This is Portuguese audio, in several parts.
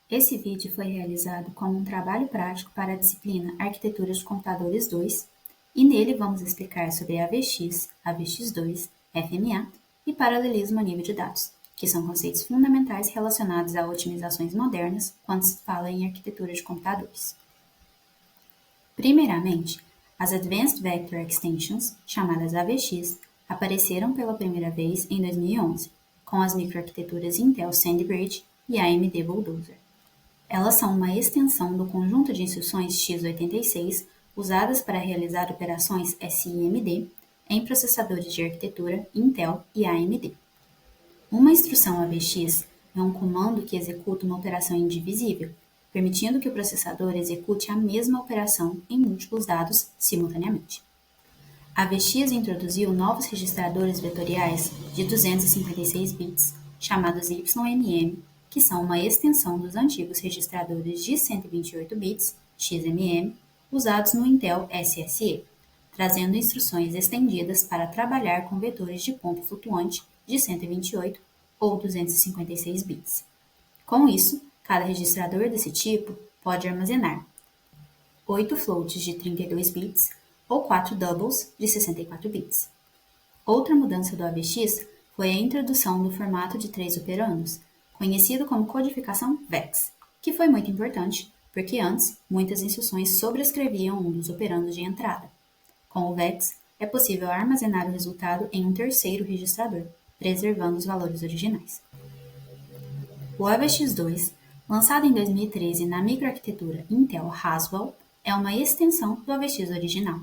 Esse vídeo foi realizado como um trabalho prático para a disciplina Arquitetura de Computadores 2 e nele vamos explicar sobre AVX, AVX2, FMA e paralelismo a nível de dados, que são conceitos fundamentais relacionados a otimizações modernas quando se fala em arquitetura de computadores. Primeiramente, as Advanced Vector Extensions, chamadas AVX, apareceram pela primeira vez em 2011, com as microarquiteturas Intel Sandy Bridge e AMD Bulldozer. Elas são uma extensão do conjunto de instruções x86 usadas para realizar operações SIMD em processadores de arquitetura Intel e AMD. Uma instrução AVX é um comando que executa uma operação indivisível, permitindo que o processador execute a mesma operação em múltiplos dados simultaneamente. A AVX introduziu novos registradores vetoriais de 256 bits, chamados YMM, que são uma extensão dos antigos registradores de 128 bits, XMM, usados no Intel SSE, trazendo instruções estendidas para trabalhar com vetores de ponto flutuante de 128 ou 256 bits. Com isso, cada registrador desse tipo pode armazenar 8 floats de 32 bits ou 4 doubles de 64 bits. Outra mudança do AVX foi a introdução do formato de 3 operandos, conhecido como codificação VEX, que foi muito importante porque antes muitas instruções sobrescreviam um dos operandos de entrada. Com o VEX, é possível armazenar o resultado em um terceiro registrador, preservando os valores originais. O AVX2, lançado em 2013 na microarquitetura Intel Haswell, é uma extensão do AVX original.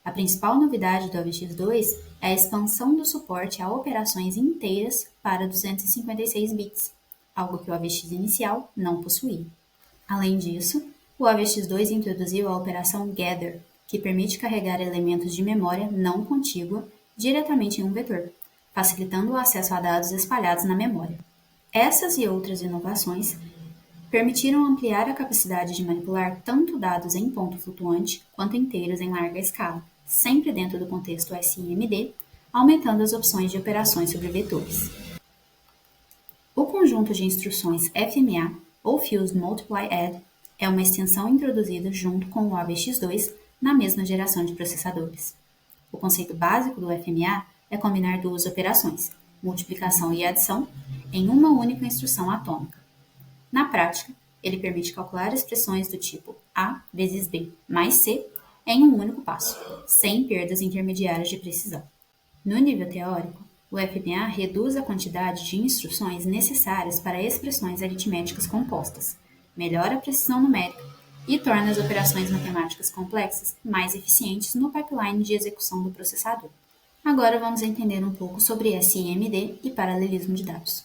A principal novidade do AVX2 é a expansão do suporte a operações inteiras para 256 bits, algo que o AVX inicial não possuía. Além disso, o AVX2 introduziu a operação Gather, que permite carregar elementos de memória não contígua diretamente em um vetor, facilitando o acesso a dados espalhados na memória. Essas e outras inovações permitiram ampliar a capacidade de manipular tanto dados em ponto flutuante quanto inteiros em larga escala, sempre dentro do contexto SIMD, aumentando as opções de operações sobre vetores. O conjunto de instruções FMA, ou Fused Multiply Add, é uma extensão introduzida junto com o AVX2 na mesma geração de processadores. O conceito básico do FMA é combinar duas operações, multiplicação e adição, em uma única instrução atômica. Na prática, ele permite calcular expressões do tipo A vezes B mais C em um único passo, sem perdas intermediárias de precisão. No nível teórico, o FMA reduz a quantidade de instruções necessárias para expressões aritméticas compostas, melhora a precisão numérica e torna as operações matemáticas complexas mais eficientes no pipeline de execução do processador. Agora vamos entender um pouco sobre SIMD e paralelismo de dados.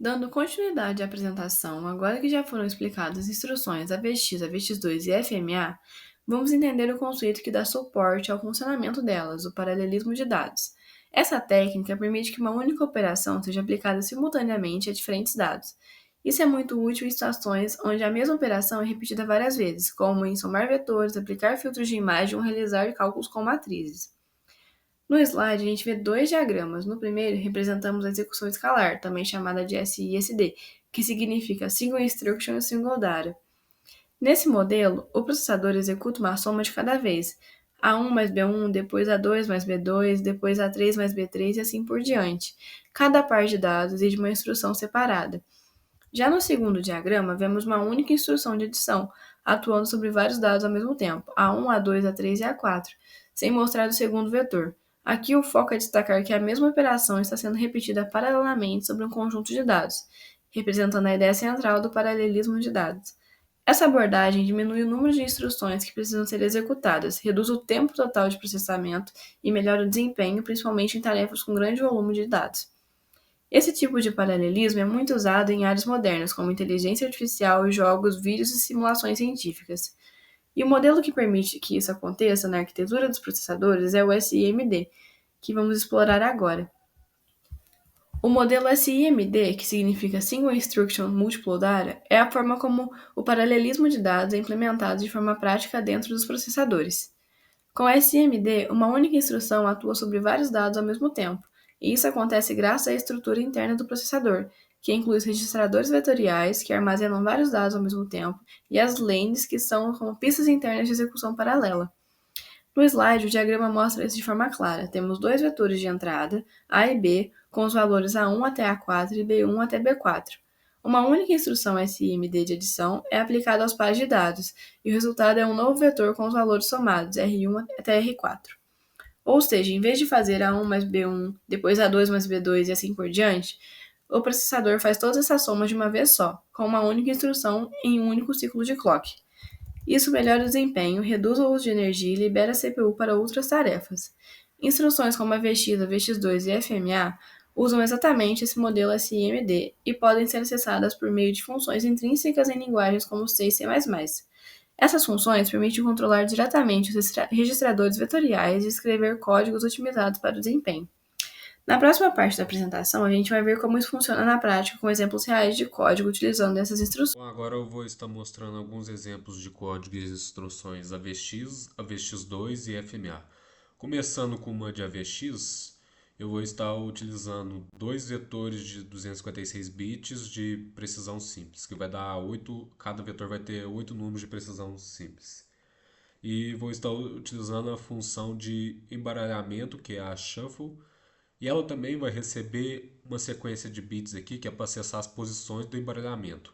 Dando continuidade à apresentação, agora que já foram explicadas as instruções AVX, AVX2 e FMA, vamos entender o conceito que dá suporte ao funcionamento delas, o paralelismo de dados. Essa técnica permite que uma única operação seja aplicada simultaneamente a diferentes dados. Isso é muito útil em situações onde a mesma operação é repetida várias vezes, como em somar vetores, aplicar filtros de imagem ou realizar cálculos com matrizes. No slide, a gente vê dois diagramas. No primeiro, representamos a execução escalar, também chamada de SISD, que significa Single Instruction Single Data. Nesse modelo, o processador executa uma soma de cada vez, A1 mais B1, depois A2 mais B2, depois A3 mais B3 e assim por diante. Cada par de dados exige uma instrução separada. Já no segundo diagrama, vemos uma única instrução de adição, atuando sobre vários dados ao mesmo tempo, A1, A2, A3 e A4, sem mostrar o segundo vetor. Aqui o foco é destacar que a mesma operação está sendo repetida paralelamente sobre um conjunto de dados, representando a ideia central do paralelismo de dados. Essa abordagem diminui o número de instruções que precisam ser executadas, reduz o tempo total de processamento e melhora o desempenho, principalmente em tarefas com grande volume de dados. Esse tipo de paralelismo é muito usado em áreas modernas, como inteligência artificial, jogos, vídeos e simulações científicas. E o modelo que permite que isso aconteça na arquitetura dos processadores é o SIMD, que vamos explorar agora. O modelo SIMD, que significa Single Instruction Multiple Data, é a forma como o paralelismo de dados é implementado de forma prática dentro dos processadores. Com SIMD, uma única instrução atua sobre vários dados ao mesmo tempo, e isso acontece graças à estrutura interna do processador, que inclui os registradores vetoriais, que armazenam vários dados ao mesmo tempo, e as lanes, que são como pistas internas de execução paralela. No slide, o diagrama mostra isso de forma clara. Temos dois vetores de entrada, A e B, com os valores A1 até A4 e B1 até B4. Uma única instrução SIMD de adição é aplicada aos pares de dados, e o resultado é um novo vetor com os valores somados, R1 até R4. Ou seja, em vez de fazer A1 mais B1, depois A2 mais B2 e assim por diante, o processador faz todas essas somas de uma vez só, com uma única instrução em um único ciclo de clock. Isso melhora o desempenho, reduz o uso de energia e libera a CPU para outras tarefas. Instruções como AVX, AVX2 e FMA usam exatamente esse modelo SIMD e podem ser acessadas por meio de funções intrínsecas em linguagens como C e C++. Essas funções permitem controlar diretamente os registradores vetoriais e escrever códigos otimizados para o desempenho. Na próxima parte da apresentação, a gente vai ver como isso funciona na prática com exemplos reais de código utilizando essas instruções. Bom, agora eu vou estar mostrando alguns exemplos de código e instruções AVX, AVX2 e FMA. Começando com uma de AVX, eu vou estar utilizando dois vetores de 256 bits de precisão simples, que vai dar 8, cada vetor vai ter 8 números de precisão simples. E vou estar utilizando a função de embaralhamento, que é a shuffle, e ela também vai receber uma sequência de bits aqui, que é para acessar as posições do embaralhamento.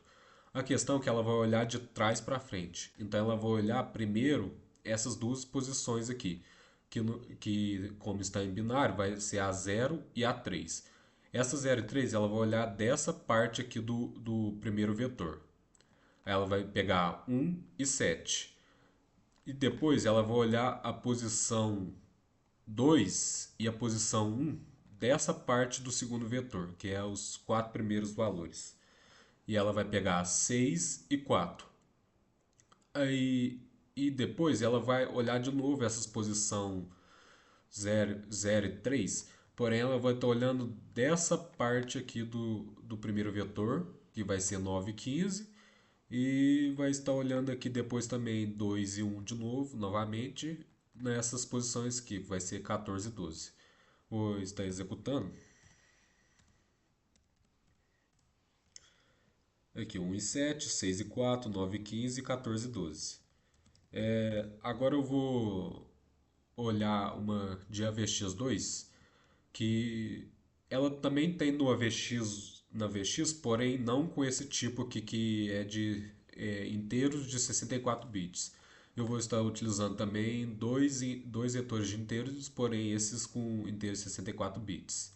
A questão é que ela vai olhar de trás para frente. Então ela vai olhar primeiro essas duas posições aqui, que como está em binário, vai ser a 0 e a 3. Essa 0 e 3 ela vai olhar dessa parte aqui do primeiro vetor. Aí ela vai pegar 1 e 7. E depois ela vai olhar a posição 2 e a posição 1 dessa parte do segundo vetor, que é os quatro primeiros valores. E ela vai pegar 6 e 4. Aí, e depois ela vai olhar de novo essas posição 0 e 3, porém ela vai estar olhando dessa parte aqui do primeiro vetor, que vai ser 9 e 15, e vai estar olhando aqui depois também 2 e 1 de novo, novamente, nessas posições aqui, que vai ser 14 e 12. Vou estar executando. Aqui 1 e 7, 6 e 4, 9 e 15, 14 e 12. Agora eu vou olhar uma de AVX2 que ela também tem no AVX, na AVX, porém não com esse tipo aqui que é de inteiros de 64 bits. Eu vou estar utilizando também dois vetores de inteiros, porém esses com inteiros de 64 bits.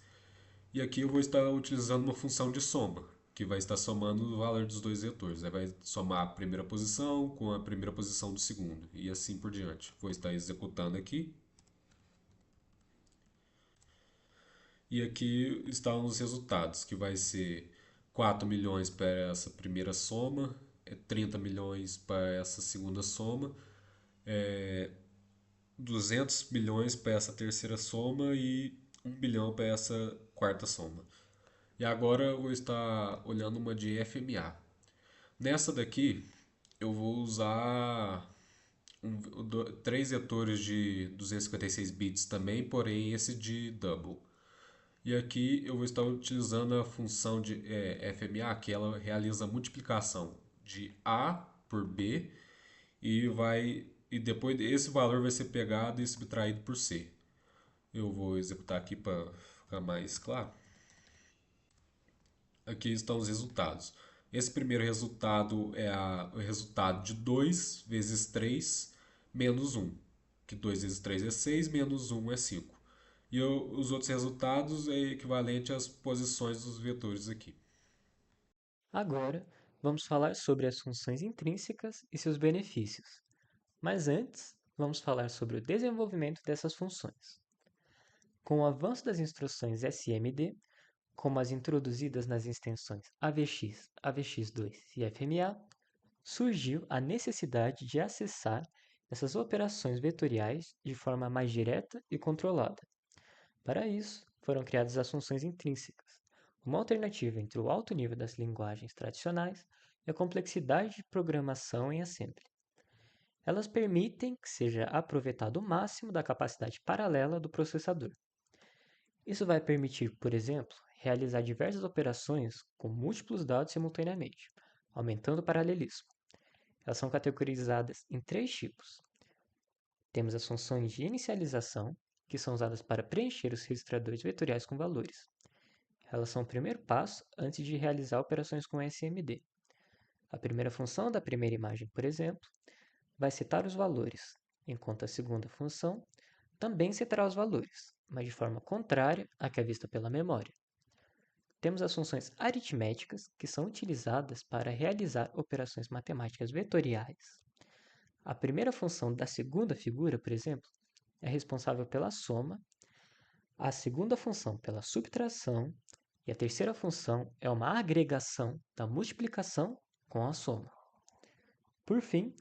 E aqui eu vou estar utilizando uma função de soma, que vai estar somando o valor dos dois vetores. Aí vai somar a primeira posição com a primeira posição do segundo, e assim por diante. Vou estar executando aqui. E aqui estão os resultados, que vai ser 4 milhões para essa primeira soma, 30 milhões para essa segunda soma, 200 milhões para essa terceira soma e 1 bilhão para essa quarta soma. E agora eu vou estar olhando uma de FMA. Nessa daqui eu vou usar três vetores de 256 bits também, porém esse de double. E aqui eu vou estar utilizando a função de FMA, que ela realiza a multiplicação de A por B e depois esse valor vai ser pegado e subtraído por C. Eu vou executar aqui para ficar mais claro. Aqui estão os resultados. Esse primeiro resultado é o resultado de 2 vezes 3 menos 1, que 2 vezes 3 é 6, menos 1 é 5. E os outros resultados é equivalente às posições dos vetores aqui. Agora, vamos falar sobre as funções intrínsecas e seus benefícios. Mas antes, vamos falar sobre o desenvolvimento dessas funções. Com o avanço das instruções SMD, como as introduzidas nas extensões AVX, AVX2 e FMA, surgiu a necessidade de acessar essas operações vetoriais de forma mais direta e controlada. Para isso, foram criadas as funções intrínsecas, uma alternativa entre o alto nível das linguagens tradicionais e a complexidade de programação em assembly. Elas permitem que seja aproveitado o máximo da capacidade paralela do processador. Isso vai permitir, por exemplo, realizar diversas operações com múltiplos dados simultaneamente, aumentando o paralelismo. Elas são categorizadas em 3 tipos. Temos as funções de inicialização, que são usadas para preencher os registradores vetoriais com valores. Elas são o primeiro passo antes de realizar operações com SMD. A primeira função da primeira imagem, por exemplo, vai citar os valores, enquanto a segunda função também citará os valores, mas de forma contrária à que é vista pela memória. Temos as funções aritméticas, que são utilizadas para realizar operações matemáticas vetoriais. A primeira função da segunda figura, por exemplo, é responsável pela soma, a segunda função pela subtração e a terceira função é uma agregação da multiplicação com a soma. Por fim,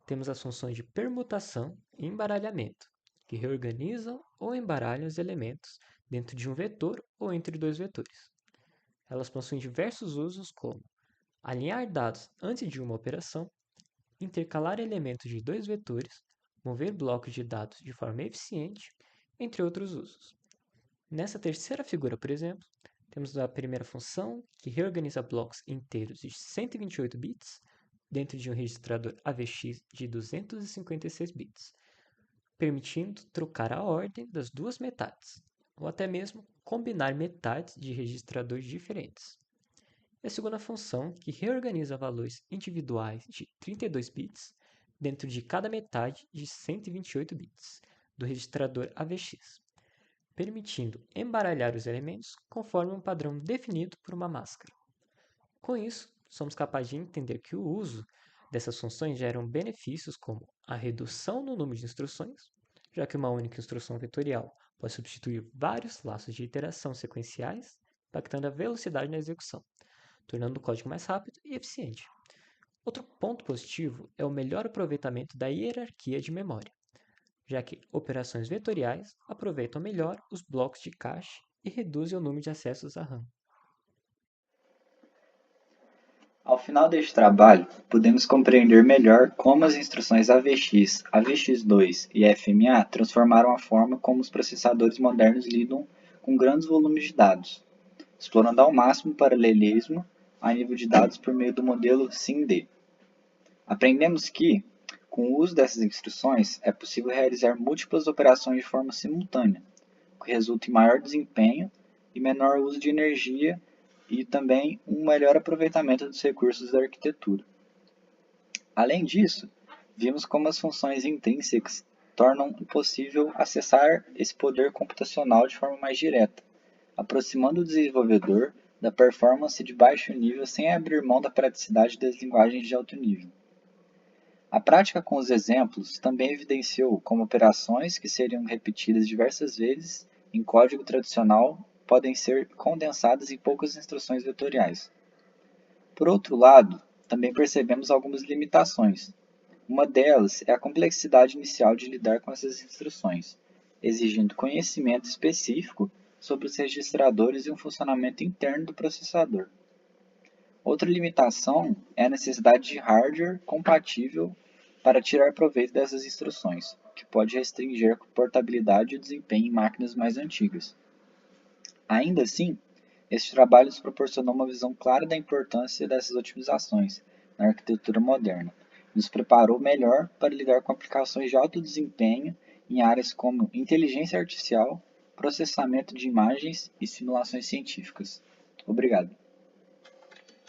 temos as funções de permutação e embaralhamento, que reorganizam ou embaralham os elementos dentro de um vetor ou entre dois vetores. Elas possuem diversos usos como alinhar dados antes de uma operação, intercalar elementos de dois vetores, mover blocos de dados de forma eficiente, entre outros usos. Nessa terceira figura, por exemplo, temos a primeira função, que reorganiza blocos inteiros de 128 bits dentro de um registrador AVX de 256 bits, permitindo trocar a ordem das duas metades, ou até mesmo combinar metades de registradores diferentes. E a segunda função, que reorganiza valores individuais de 32 bits dentro de cada metade de 128 bits do registrador AVX, permitindo embaralhar os elementos conforme um padrão definido por uma máscara. Com isso, somos capazes de entender que o uso dessas funções geram benefícios como a redução no número de instruções, já que uma única instrução vetorial pode substituir vários laços de iteração sequenciais, impactando a velocidade na execução, tornando o código mais rápido e eficiente. Outro ponto positivo é o melhor aproveitamento da hierarquia de memória, já que operações vetoriais aproveitam melhor os blocos de cache e reduzem o número de acessos à RAM. Ao final deste trabalho, podemos compreender melhor como as instruções AVX, AVX2 e FMA transformaram a forma como os processadores modernos lidam com grandes volumes de dados, explorando ao máximo o paralelismo a nível de dados por meio do modelo SIMD. Aprendemos que, com o uso dessas instruções, é possível realizar múltiplas operações de forma simultânea, o que resulta em maior desempenho e menor uso de energia e também um melhor aproveitamento dos recursos da arquitetura. Além disso, vimos como as funções intrínsecas tornam possível acessar esse poder computacional de forma mais direta, aproximando o desenvolvedor da performance de baixo nível sem abrir mão da praticidade das linguagens de alto nível. A prática com os exemplos também evidenciou como operações que seriam repetidas diversas vezes em código tradicional podem ser condensadas em poucas instruções vetoriais. Por outro lado, também percebemos algumas limitações. Uma delas é a complexidade inicial de lidar com essas instruções, exigindo conhecimento específico sobre os registradores e um funcionamento interno do processador. Outra limitação é a necessidade de hardware compatível para tirar proveito dessas instruções, que pode restringir a portabilidade e o desempenho em máquinas mais antigas. Ainda assim, este trabalho nos proporcionou uma visão clara da importância dessas otimizações na arquitetura moderna e nos preparou melhor para lidar com aplicações de alto desempenho em áreas como inteligência artificial, processamento de imagens e simulações científicas. Obrigado.